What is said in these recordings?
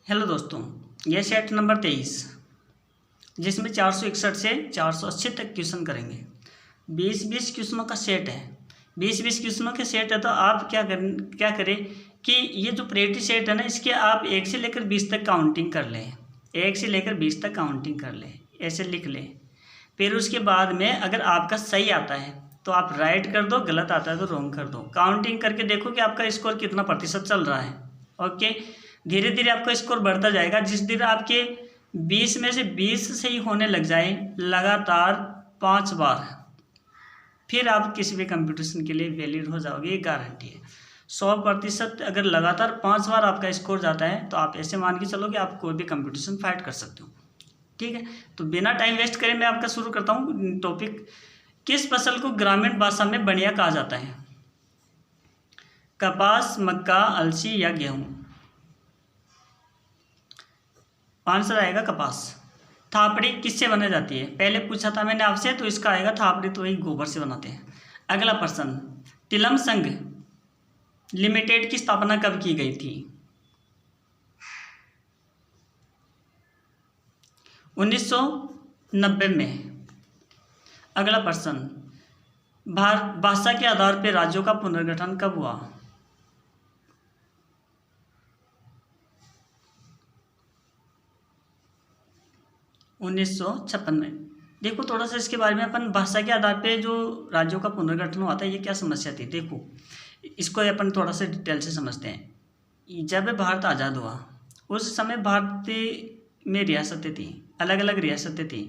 Hello दोस्तों, यह set number 23 जिसमें 461 से 480 तक क्वेश्चन करेंगे। 20-20 क्वेश्चनों का सेट है। 20-20 क्वेश्चनों के सेट है तो आप क्या करें कि ये जो प्रैक्टिस सेट है ना, इसके आप 1 से लेकर 20 तक काउंटिंग कर लें। 1 से लेकर 20 तक काउंटिंग कर लें, ऐसे लिख लें। फिर उसके बाद में अगर आपका सही आता है तो आप राइट कर दो, गलत आता है तो रॉन्ग कर दो। काउंटिंग करके देखो कि आपका स्कोर कितना प्रतिशत चल रहा है। ओके, धीरे धीरे आपका स्कोर बढ़ता जाएगा। जिस दिन आपके 20 में से 20 सही होने लग जाए लगातार 5 बार, फिर आप किसी भी कंपटीशन के लिए वैलिड हो जाओगे, ये गारंटी है। 100% अगर लगातार 5 बार आपका स्कोर जाता है तो आप ऐसे मान के चलो कि आप कोई भी कंपटीशन फाइट कर सकते हो। ठीक है, तो बिना टाइम वेस्ट करे मैं आपका शुरू करता हूँ टॉपिक। किस फसल को ग्रामीण भाषा में बनिया कहा जाता है? कपास, मक्का, अलसी या गेहूँ? आंसर आएगा कपास। थापड़ी किससे बनाई जाती है? पहले पूछा था मैंने आपसे, तो इसका आएगा थापड़ी तो वही गोबर से बनाते हैं। अगला प्रश्न, तिलम संघ लिमिटेड की स्थापना कब की गई थी? 1990 में। अगला प्रश्न, भाषा के आधार पर राज्यों का पुनर्गठन कब हुआ? 1956 में। देखो थोड़ा सा इसके बारे में, अपन भाषा के आधार पे जो राज्यों का पुनर्गठन हुआ था, ये क्या समस्या थी देखो, इसको अपन थोड़ा सा डिटेल से समझते हैं। जब भारत आज़ाद हुआ उस समय भारत में रियासतें थी, अलग अलग रियासतें थी।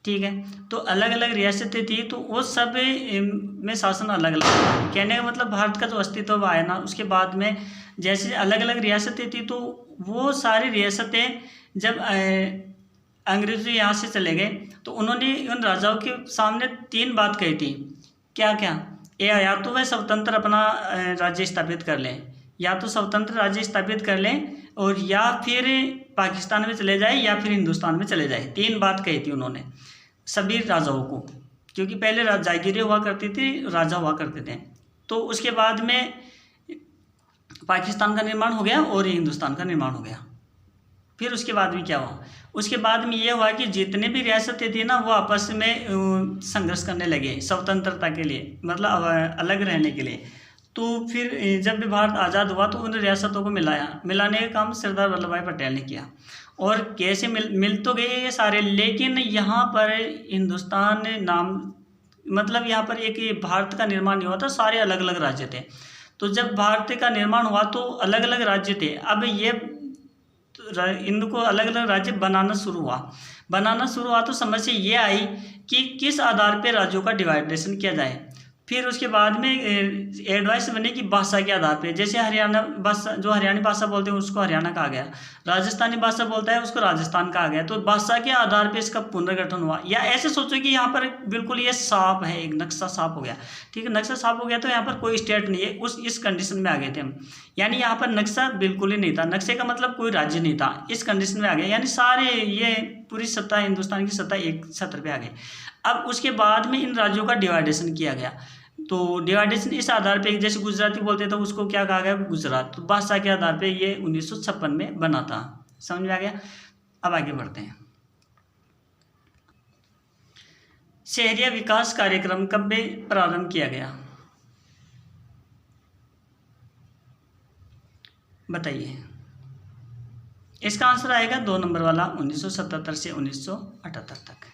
ठीक है, तो अलग अलग रियासतें थी तो वो सब में शासन अलग अलग था। कहने का मतलब भारत का जो अस्तित्व आया ना, उसके बाद में जैसे अलग अलग रियासतें थी तो वो सारी रियासतें जब अंग्रेजी यहाँ से चले गए तो उन्होंने उन राजाओं के सामने 3 बात कही थी। क्या क्या? या तो वह स्वतंत्र अपना राज्य स्थापित कर लें, या तो स्वतंत्र राज्य स्थापित कर लें, और या फिर पाकिस्तान में चले जाए, या फिर हिंदुस्तान में चले जाए। 3 बात कही थी उन्होंने सभी राजाओं को, क्योंकि पहले जागीरें हुआ करती थी, राजा हुआ करते थे। तो उसके बाद में पाकिस्तान का निर्माण हो गया और हिंदुस्तान का निर्माण हो गया। फिर उसके बाद में क्या हुआ? उसके बाद में ये हुआ कि जितने भी रियासतें थी ना, वो आपस में संघर्ष करने लगे स्वतंत्रता के लिए, मतलब अलग रहने के लिए। तो फिर जब भी भारत आज़ाद हुआ तो उन रियासतों को मिलाने का काम सरदार वल्लभ भाई पटेल ने किया। और कैसे मिल तो गए ये सारे, लेकिन यहाँ पर हिंदुस्तान नाम, मतलब यहाँ पर एक भारत का निर्माण नहीं हुआ था, सारे अलग अलग राज्य थे। तो जब भारत का निर्माण हुआ तो अलग अलग राज्य थे। अब ये इनको अलग अलग राज्य बनाना शुरू हुआ तो समस्या ये आई कि किस आधार पे राज्यों का डिवाइडेशन किया जाए। फिर उसके बाद में एडवाइस बनी कि भाषा के आधार पे, जैसे हरियाणा भाषा, जो हरियाणी भाषा बोलते हैं उसको हरियाणा कहा गया, राजस्थानी भाषा बोलता है उसको राजस्थान कहा गया। तो भाषा के आधार पे इसका पुनर्गठन हुआ। या ऐसे सोचो कि यहाँ पर बिल्कुल ये साफ है, एक नक्शा साफ हो गया। ठीक है, नक्शा साफ हो गया तो यहाँ पर कोई स्टेट नहीं है, इस कंडीशन में आ गए थे हम। यानी यहाँ पर नक्शा बिल्कुल ही नहीं था, नक्शे का मतलब कोई राज्य नहीं था, इस कंडीशन में आ गया। यानी सारे ये पूरी सत्ता, हिंदुस्तान की सत्ता एक छत्र पे आ गई। अब उसके बाद में इन राज्यों का डिवाइडेशन किया गया। तो डिवाइडेशन इस आधार पे, जैसे गुजराती बोलते थे उसको क्या कहा गया? गुजरात। तो भाषा के आधार पे ये 1956 में बना था। समझ में आ गया? अब आगे बढ़ते हैं। शहरी विकास कार्यक्रम कब प्रारंभ किया गया? बताइए। इसका आंसर आएगा 2 नंबर वाला, 1977 से 1978 तक।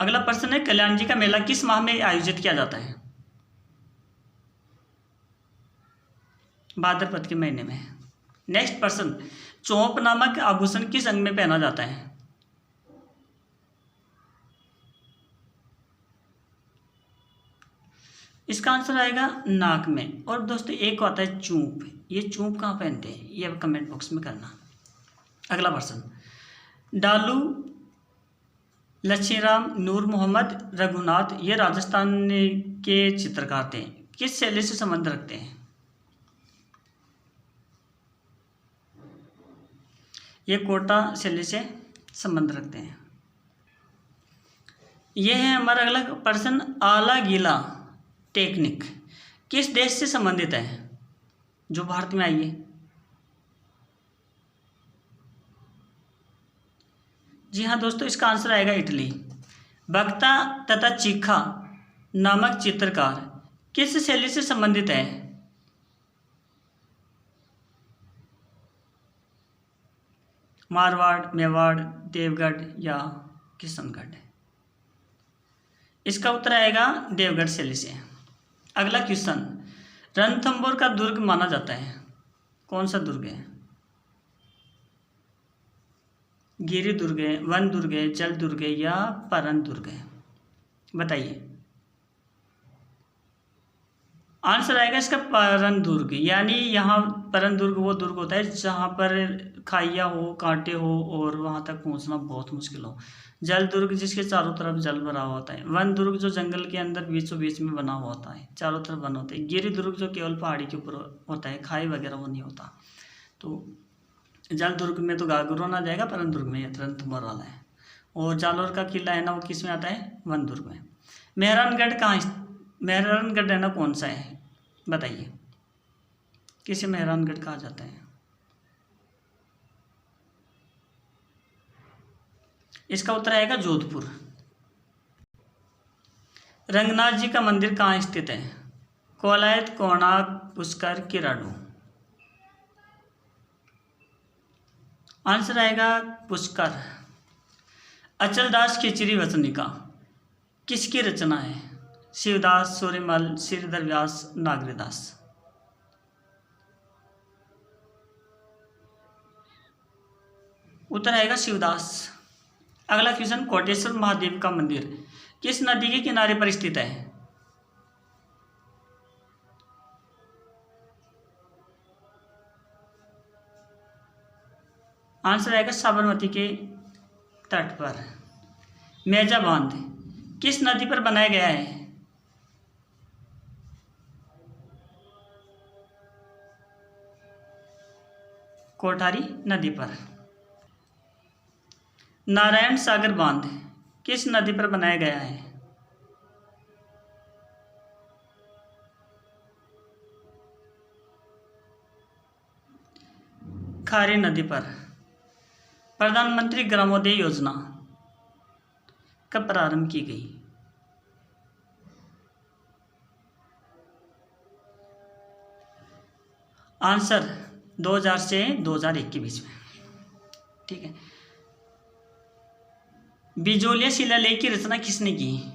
अगला प्रश्न है, कल्याण जी का मेला किस माह में आयोजित किया जाता है? भाद्रपद के महीने में। नेक्स्ट प्रश्न, चौंप नामक आभूषण किस अंग में पहना जाता है? इसका आंसर आएगा नाक में। और दोस्तों एक आता है चूंप, ये चूंप कहाँ पहनते हैं ये अब कमेंट बॉक्स में करना। अगला प्रश्न, डालू, लक्ष्मीराम, नूर मोहम्मद, रघुनाथ ये राजस्थान के चित्रकार थे, किस शैली से संबंध रखते हैं? ये कोटा शैली से संबंध रखते हैं। यह है हमारा अगला प्रश्न, आला गीला टेक्निक किस देश से संबंधित है जो भारत में आई है? जी हाँ दोस्तों, इसका आंसर आएगा इटली। वक्ता तथा चीखा नामक चित्रकार किस शैली से संबंधित है? मारवाड़, मेवाड़, देवगढ़ या किशनगढ़? इसका उत्तर आएगा देवगढ़ शैली से। अगला क्वेश्चन, रणथंभौर का दुर्ग माना जाता है, कौन सा दुर्ग है? गिरि दुर्ग है, वन दुर्ग है, जल दुर्ग है या परन दुर्ग है? बताइए। आंसर आएगा इसका परन दुर्ग। यानी यहाँ परन दुर्ग वो दुर्ग होता है जहाँ पर खाइयाँ हो, कांटे हो और वहाँ तक पहुँचना बहुत मुश्किल हो। जल दुर्ग जिसके चारों तरफ जल भरा हुआ होता है। वन दुर्ग जो जंगल के अंदर बीचों बीच में बना हुआ होता है, चारों तरफ वन होते हैं। गिरि दुर्ग जो केवल पहाड़ी के ऊपर होता है, खाई वगैरह वो नहीं होता। तो जल दुर्ग में तो गागरोन आ जाएगा, परन दुर्ग में रणथंभौर वाला है। और जालोर का किला है ना, वो किस में आता है? वन दुर्ग में। मेहरानगढ़ मेहरानगढ़ है ना, कौन सा है? बताइए। किसे मेहरानगढ़ कहा जाता है? इसका उत्तर आएगा जोधपुर। रंगनाथ जी का मंदिर कहाँ स्थित है? कोलायत, कोणार्क, पुष्कर, किराडू? आंसर आएगा पुष्कर। अचलदास खिचड़ी वचनिका किसकी रचना है? शिवदास, सूर्यमल, श्रीधर व्यास, नागरीदास? उत्तर आएगा शिवदास। अगला क्वेश्चन, कोटेश्वर महादेव का मंदिर किस नदी के किनारे पर स्थित है? आंसर आएगा साबरमती के तट पर। मेजा बांध किस नदी पर बनाया गया है? कोठारी नदी पर। नारायण सागर बांध किस नदी पर बनाया गया है? खारी नदी पर। प्रधानमंत्री ग्रामोदय योजना कब प्रारंभ की गई? आंसर 2000 से 2001 के बीच में। ठीक है। बिजोलिया शिलालेख की रचना किसने की?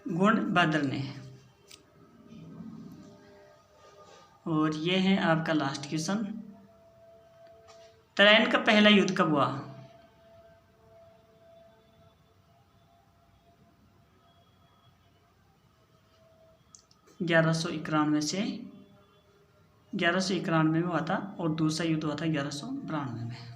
गुणभद्र ने। और ये है आपका लास्ट क्वेश्चन, तराइन का पहला युद्ध कब हुआ? ग्यारह सौ इक्यानवे में हुआ था और दूसरा युद्ध हुआ था 1192 में।